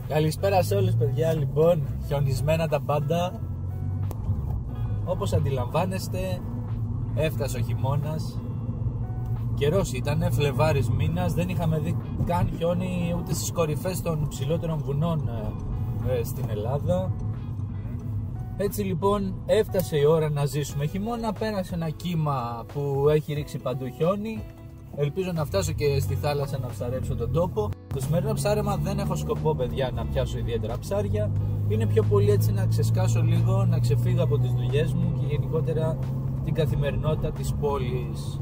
Καλησπέρα σε όλους παιδιά. Λοιπόν, χιονισμένα τα πάντα. Όπως αντιλαμβάνεστε, έφτασε ο χειμώνας. Καιρός ήταν, Φλεβάρης μήνας. Δεν είχαμε δει καν χιόνι ούτε στις κορυφές των ψηλότερων βουνών στην Ελλάδα. Έτσι λοιπόν έφτασε η ώρα να ζήσουμε χειμώνα. Πέρασε ένα κύμα που έχει ρίξει παντού χιόνι. Ελπίζω να φτάσω και στη θάλασσα να ψαρέψω τον τόπο. Το σημερινό ψάρεμα δεν έχω σκοπό, παιδιά, να πιάσω ιδιαίτερα ψάρια. Είναι πιο πολύ έτσι να ξεσκάσω λίγο, να ξεφύγω από τις δουλειές μου και γενικότερα την καθημερινότητα της πόλης.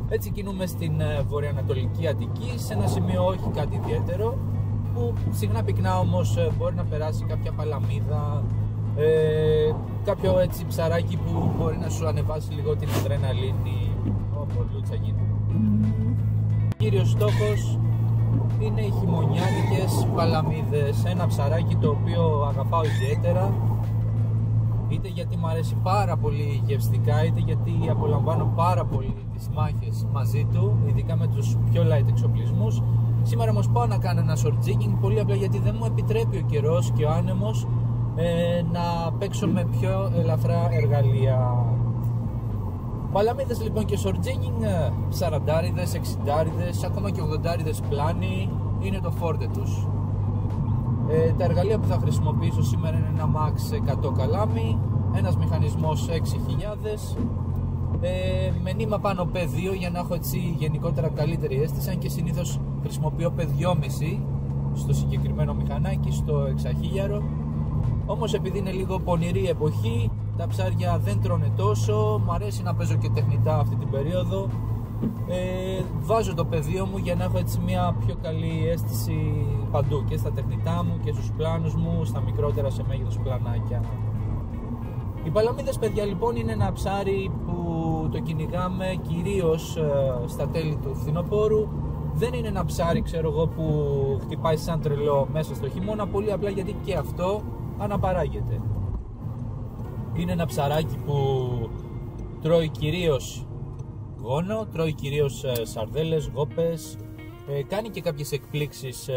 Έτσι κινούμε στην βορειοανατολική Αττική, σε ένα σημείο όχι κάτι ιδιαίτερο, που συχνά πυκνά όμως μπορεί να περάσει κάποια παλαμίδα, κάποιο έτσι ψαράκι που μπορεί να σου ανεβάσει λίγο την αδρεναλίνη. Λούτσα γίνεται. Κύριος στόχος είναι οι χειμωνιάτικες παλαμίδες. Ένα ψαράκι το οποίο αγαπάω ιδιαίτερα, είτε γιατί μου αρέσει πάρα πολύ γευστικά, είτε γιατί απολαμβάνω πάρα πολύ τις μάχες μαζί του, ειδικά με τους πιο light εξοπλισμούς. Σήμερα όμως πάω να κάνω ένα short jigging, πολύ απλά γιατί δεν μου επιτρέπει ο καιρός και ο άνεμος να παίξω με πιο ελαφρά εργαλεία. Παλαμίδες λοιπόν και short jigging, 40άριδες, 60άριδες, ακόμα και 80άριδες πλάνοι, είναι το φόρτε τους. Τα εργαλεία που θα χρησιμοποιήσω σήμερα είναι ένα Max 100 καλάμι, ένας μηχανισμός 6000, με νήμα πάνω P2 για να έχω έτσι γενικότερα καλύτερη αίσθηση, αν και συνήθως χρησιμοποιώ P2,5 στο συγκεκριμένο μηχανάκι, στο 6000. Όμως επειδή είναι λίγο πονηρή εποχή, τα ψάρια δεν τρώνε τόσο, μου αρέσει να παίζω και τεχνητά αυτή την περίοδο. Βάζω το πεδίο μου για να έχω έτσι μια πιο καλή αίσθηση παντού, και στα τεχνητά μου και στους πλάνους μου, στα μικρότερα σε μέγεθος πλανάκια. Οι παλαμίδες, παιδιά, λοιπόν είναι ένα ψάρι που το κυνηγάμε κυρίως στα τέλη του φθινοπόρου. Δεν είναι ένα ψάρι, ξέρω εγώ, που χτυπάει σαν τρελό μέσα στο χειμώνα, πολύ απλά γιατί και αυτό αναπαράγεται. Είναι ένα ψαράκι που τρώει κυρίως γόνο, τρώει κυρίως σαρδέλες, γόπες, κάνει και κάποιες εκπλήξεις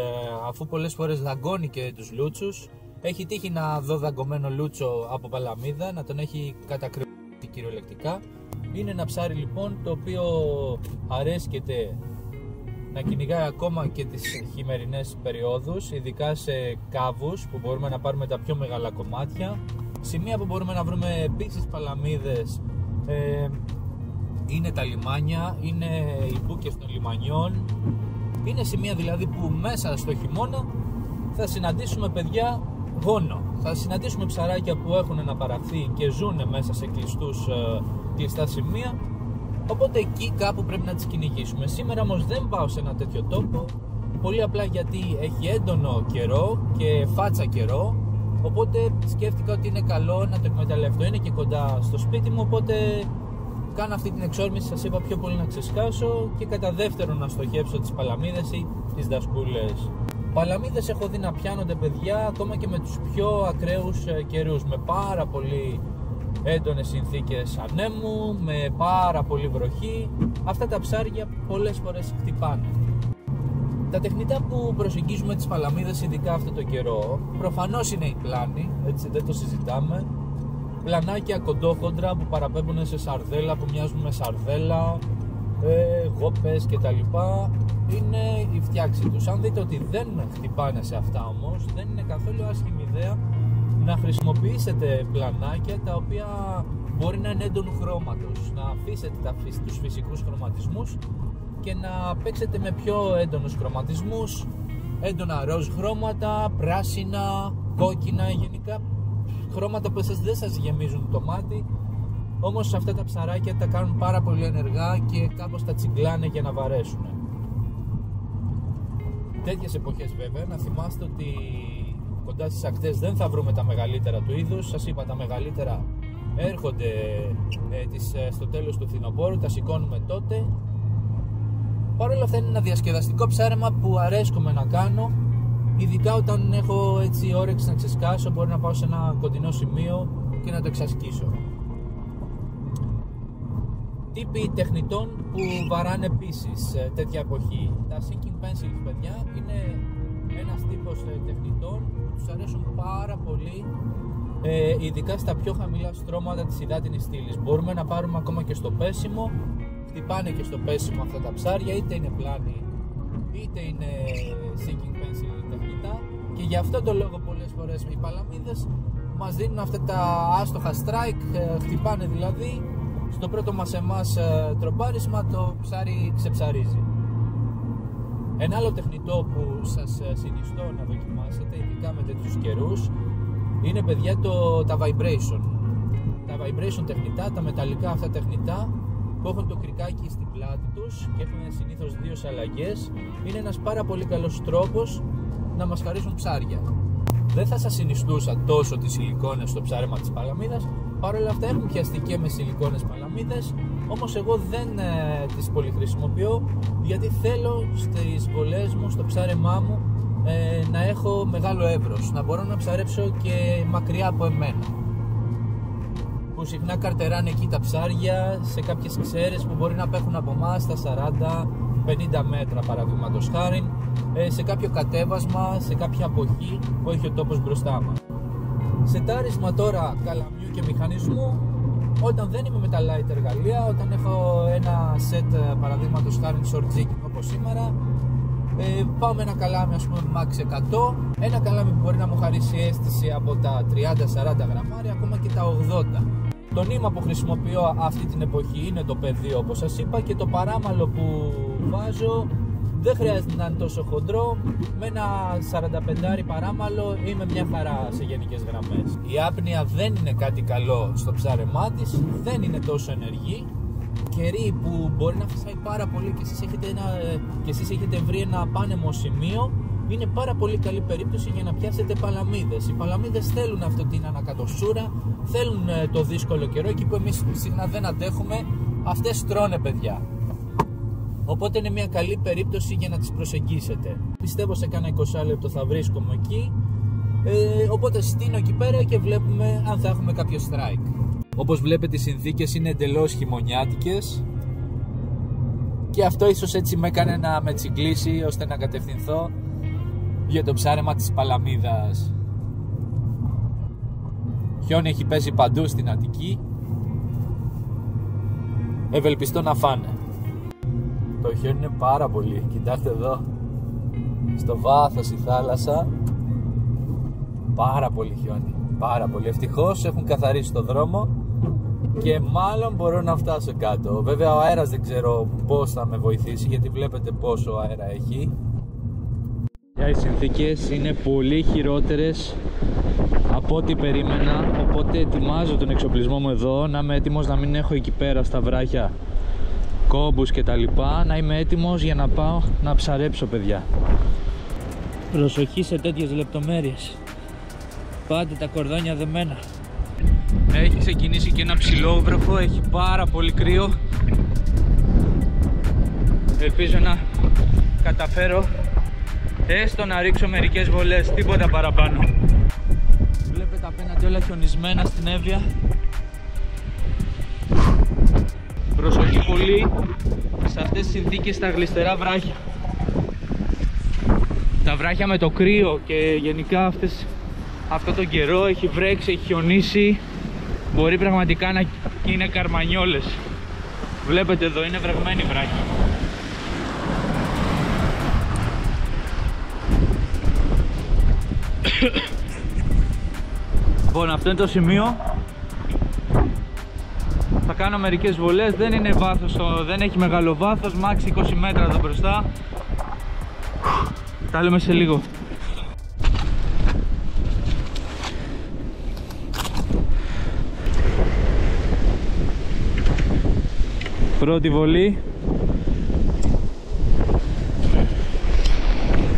αφού πολλές φορές δαγκώνει και τους λούτσους. Έχει τύχει να δω δαγκωμένο λούτσο από παλαμίδα, να τον έχει κατακρυβεί κυριολεκτικά. Είναι ένα ψάρι λοιπόν το οποίο αρέσκεται να κυνηγάει ακόμα και τις χειμερινές περιόδους, ειδικά σε κάβους που μπορούμε να πάρουμε τα πιο μεγάλα κομμάτια. Σημεία που μπορούμε να βρούμε επίσης παλαμίδες είναι τα λιμάνια, είναι οι μπούκες των λιμανιών. Είναι σημεία δηλαδή που μέσα στο χειμώνα θα συναντήσουμε, παιδιά, γόνο. Θα συναντήσουμε ψαράκια που έχουν αναπαραχθεί και ζουν μέσα σε κλειστά σημεία. Οπότε εκεί κάπου πρέπει να τις κυνηγήσουμε. Σήμερα όμως δεν πάω σε ένα τέτοιο τόπο, πολύ απλά γιατί έχει έντονο καιρό και φάτσα καιρό. Οπότε σκέφτηκα ότι είναι καλό να το εκμεταλλευτώ. Είναι και κοντά στο σπίτι μου, οπότε κάνω αυτή την εξόρμηση, σας είπα, πιο πολύ να ξεσκάσω και κατά δεύτερον να στοχεύσω τις παλαμίδες ή τις δασκούλες. Παλαμίδες έχω δει να πιάνονται, παιδιά, ακόμα και με τους πιο ακραίους καιρούς, με πάρα πολύ έντονες συνθήκες ανέμου, με πάρα πολύ βροχή. Αυτά τα ψάρια πολλές φορές χτυπάνε. Τα τεχνητά που προσεγγίζουμε τις παλαμίδες, ειδικά αυτό το καιρό, προφανώς είναι οι πλάνοι, έτσι δεν το συζητάμε. Πλανάκια κοντόχοντρα που παραπέμπουν σε σαρδέλα, που μοιάζουν με σαρδέλα, γόπες κτλ. Είναι η φτιάξη τους. Αν δείτε ότι δεν χτυπάνε σε αυτά όμως, δεν είναι καθόλου άσχημη ιδέα να χρησιμοποιήσετε πλανάκια τα οποία μπορεί να είναι έντονου χρώματος, να αφήσετε τους φυσικούς χρωματισμούς και να παίξετε με πιο έντονους χρωματισμούς, έντονα ροζ χρώματα, πράσινα, κόκκινα, γενικά χρώματα που δεν σας γεμίζουν το μάτι, όμως αυτά τα ψαράκια τα κάνουν πάρα πολύ ενεργά και κάπως τα τσιγκλάνε για να βαρέσουν. Τέτοιες εποχές βέβαια να θυμάστε ότι κοντά στις ακτές δεν θα βρούμε τα μεγαλύτερα του είδους. Σας είπα, τα μεγαλύτερα έρχονται στο τέλος του φθινοπόρου, τα σηκώνουμε τότε. Παρ' όλα αυτά είναι ένα διασκεδαστικό ψάρεμα που αρέσκομαι να κάνω, ειδικά όταν έχω έτσι όρεξη να ξεσκάσω, μπορεί να πάω σε ένα κοντινό σημείο και να το εξασκήσω. Τύποι τεχνητών που βαράνε επίσης τέτοια εποχή. Τα sinking pencils, παιδιά, είναι ένας τύπος τεχνητών που τους αρέσουν πάρα πολύ, ειδικά στα πιο χαμηλά στρώματα της υδάτινης στήλης. Μπορούμε να πάρουμε ακόμα και στο πέσιμο, χτυπάνε και στο πέσιμο αυτά τα ψάρια, είτε είναι πλάνη είτε είναι sinking pencil τεχνητά, και γι' αυτό το λόγο πολλές φορές οι παλαμίδες μας δίνουν αυτά τα άστοχα strike, χτυπάνε δηλαδή, στο πρώτο μας τρομπάρισμα το ψάρι ξεψαρίζει. Ένα άλλο τεχνητό που σας συνιστώ να δοκιμάσετε, ειδικά με τέτοιους καιρούς, είναι, παιδιά, τα vibration. Τα vibration τεχνητά, τα μεταλλικά αυτά τεχνητά που έχουν το κρικάκι στην πλάτη τους και έχουν συνήθως 2 σαλαγές, είναι ένας πάρα πολύ καλός τρόπος να μας χαρίσουν ψάρια. Δεν θα σας συνιστούσα τόσο τις σιλικόνες στο ψάρεμα της παλαμίδας, παρόλα αυτά έχουν πιαστεί και με σιλικόνες παλαμίδες, όμως εγώ δεν τις πολύ χρησιμοποιώ, γιατί θέλω στις βολές μου, στο ψάρεμά μου, να έχω μεγάλο εύρος, να μπορώ να ψαρέψω και μακριά από εμένα, που συχνά καρτεράνε εκεί τα ψάρια σε κάποιες ξέρες που μπορεί να απέχουν από εμάς στα 40-50 μέτρα, παραδείγματος χάριν, σε κάποιο κατέβασμα, σε κάποια αποχή που έχει ο τόπος μπροστά μας. Σετάρισμα τώρα καλαμιού και μηχανισμού, όταν δεν είμαι με τα light εργαλεία, όταν έχω ένα set, παραδείγματος χάριν short jigging όπως σήμερα, πάω με ένα καλάμι, ας πούμε max 100, ένα καλάμι που μπορεί να μου χαρίσει αίσθηση από τα 30-40 γραμμάρια, ακόμα και τα 80. Το νήμα που χρησιμοποιώ αυτή την εποχή είναι το πεδίο, όπως σας είπα, και το παράμαλο που βάζω δεν χρειάζεται να είναι τόσο χοντρό. Με ένα 45 παράμαλο είμαι μια χαρά σε γενικές γραμμές. Η άπνοια δεν είναι κάτι καλό στο ψάρεμά της, δεν είναι τόσο ενεργή. Καιροί που μπορεί να φυσάει πάρα πολύ και εσείς έχετε βρει ένα πάνεμο σημείο, είναι πάρα πολύ καλή περίπτωση για να πιάσετε παλαμίδες. Οι παλαμίδες θέλουν αυτή την ανακατοσούρα, θέλουν το δύσκολο καιρό, εκεί που εμείς συχνά δεν αντέχουμε, αυτές τρώνε, παιδιά. Οπότε είναι μια καλή περίπτωση για να τις προσεγγίσετε. Πιστεύω σε κάνα 20 λεπτό θα βρίσκομαι εκεί, οπότε στείνω εκεί πέρα και βλέπουμε αν θα έχουμε κάποιο strike. Όπως βλέπετε, οι συνθήκες είναι εντελώς χειμωνιάτικες και αυτό ίσως έτσι με έκανε να με τσιγκλίσει ώστε να κατευθυνθώ για το ψάρεμα της παλαμίδας. Χιόνι έχει πέσει παντού στην Αττική, ευελπιστώ να φάνε. Το χιόνι είναι πάρα πολύ, κοιτάξτε εδώ, στο βάθος η θάλασσα, πάρα πολύ χιόνι, πάρα πολύ. Ευτυχώς έχουν καθαρίσει το δρόμο και μάλλον μπορώ να φτάσω κάτω. Βέβαια ο αέρας δεν ξέρω πώς θα με βοηθήσει, γιατί βλέπετε πόσο αέρα έχει. Οι συνθήκες είναι πολύ χειρότερες από ό,τι περίμενα, οπότε ετοιμάζω τον εξοπλισμό μου εδώ, να είμαι έτοιμος να μην έχω εκεί πέρα στα βράχια κόμπους και τα λοιπά, να είμαι έτοιμος για να πάω να ψαρέψω, παιδιά. Προσοχή σε τέτοιες λεπτομέρειες, πάτε τα κορδόνια δεμένα. Έχει ξεκινήσει και ένα ψηλόβροχο, έχει πάρα πολύ κρύο. Ελπίζω να καταφέρω έστω να ρίξω μερικές βολές, τίποτα παραπάνω. Βλέπετε απέναντι όλα χιονισμένα στην Εύβοια. Προσοχή πολύ σε αυτές τις συνθήκες στα γλιστερά βράχια. Τα βράχια με το κρύο και γενικά αυτό τον καιρό έχει βρέξει, έχει χιονίσει. Μπορεί πραγματικά να είναι καρμανιόλες. Βλέπετε εδώ είναι βρεγμένη βράχη. Λοιπόν, αυτό είναι το σημείο. Θα κάνω μερικές βολές, δεν είναι βάθος, δεν έχει μεγάλο βάθος, max 20 μέτρα εδώ μπροστά. Τα λέμε σε λίγο. Πρώτη βολή.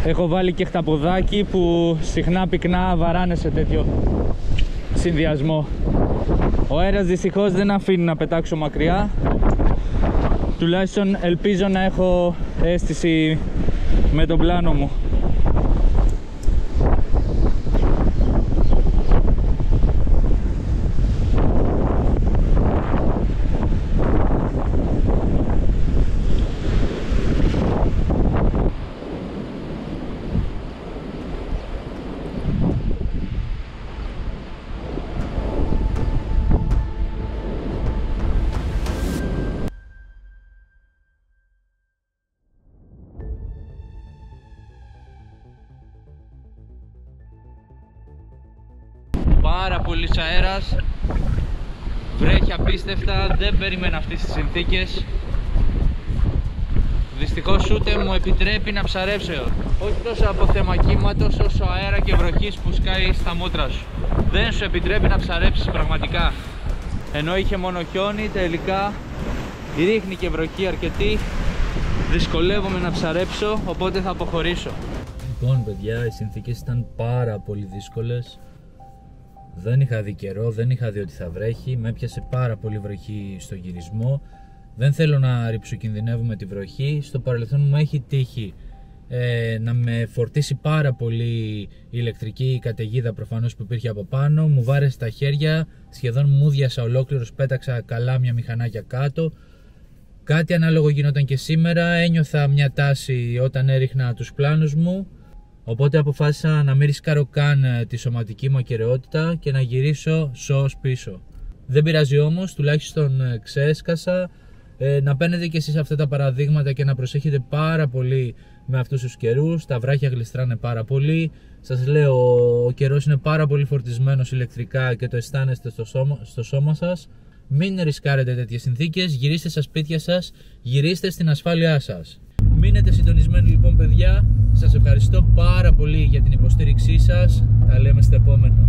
Έχω βάλει και χταποδάκι που συχνά πυκνά βαράνε σε τέτοιο συνδυασμό. Ο αέρας δυστυχώς δεν αφήνει να πετάξω μακριά. Τουλάχιστον ελπίζω να έχω αίσθηση με τον πλάνο μου. πάρα πολύ αέρας. Βρέχει απίστευτα, δεν περίμενα αυτές τις συνθήκες. Δυστυχώς ούτε μου επιτρέπει να ψαρέψω. Όχι τόσο από θέμα κύματος όσο αέρα και βροχής που σκάει στα μούτρα σου. Δεν σου επιτρέπει να ψαρέψεις πραγματικά. Ενώ είχε μόνο χιόνι, τελικά ρίχνει και βροχή αρκετή. Δυσκολεύομαι να ψαρέψω, οπότε θα αποχωρήσω. Λοιπόν παιδιά, οι συνθήκες ήταν πάρα πολύ δύσκολες. Δεν είχα δει καιρό, δεν είχα δει ότι θα βρέχει. Με έπιασε πάρα πολύ βροχή στο γυρισμό. Δεν θέλω να ρυψοκινδυνεύουμε τη βροχή. Στο παρελθόν μου έχει τύχει να με φορτίσει πάρα πολύ η ηλεκτρική καταιγίδα προφανώς που υπήρχε από πάνω. Μου βάρεσε τα χέρια, σχεδόν μου διάσα ολόκληρος, πέταξα καλάμια μηχανάκια κάτω. Κάτι ανάλογο γινόταν και σήμερα. Ένιωθα μια τάση όταν έριχνα τους πλάνους μου. Οπότε αποφάσισα να μην ρισκάρω καν τη σωματική μου ακεραιότητα και να γυρίσω σως πίσω. Δεν πειράζει όμως, τουλάχιστον ξέσκασα. Να παίρνετε και εσείς αυτά τα παραδείγματα και να προσέχετε πάρα πολύ με αυτούς τους καιρούς. Τα βράχια γλιστράνε πάρα πολύ. Σας λέω, ο καιρός είναι πάρα πολύ φορτισμένος ηλεκτρικά και το αισθάνεστε στο σώμα σας. Μην ρισκάρετε τέτοιες συνθήκες, γυρίστε στα σπίτια σας, γυρίστε στην ασφάλειά σας. Μείνετε συντονισμένοι λοιπόν παιδιά, σας ευχαριστώ πάρα πολύ για την υποστήριξή σας, τα λέμε στο επόμενο.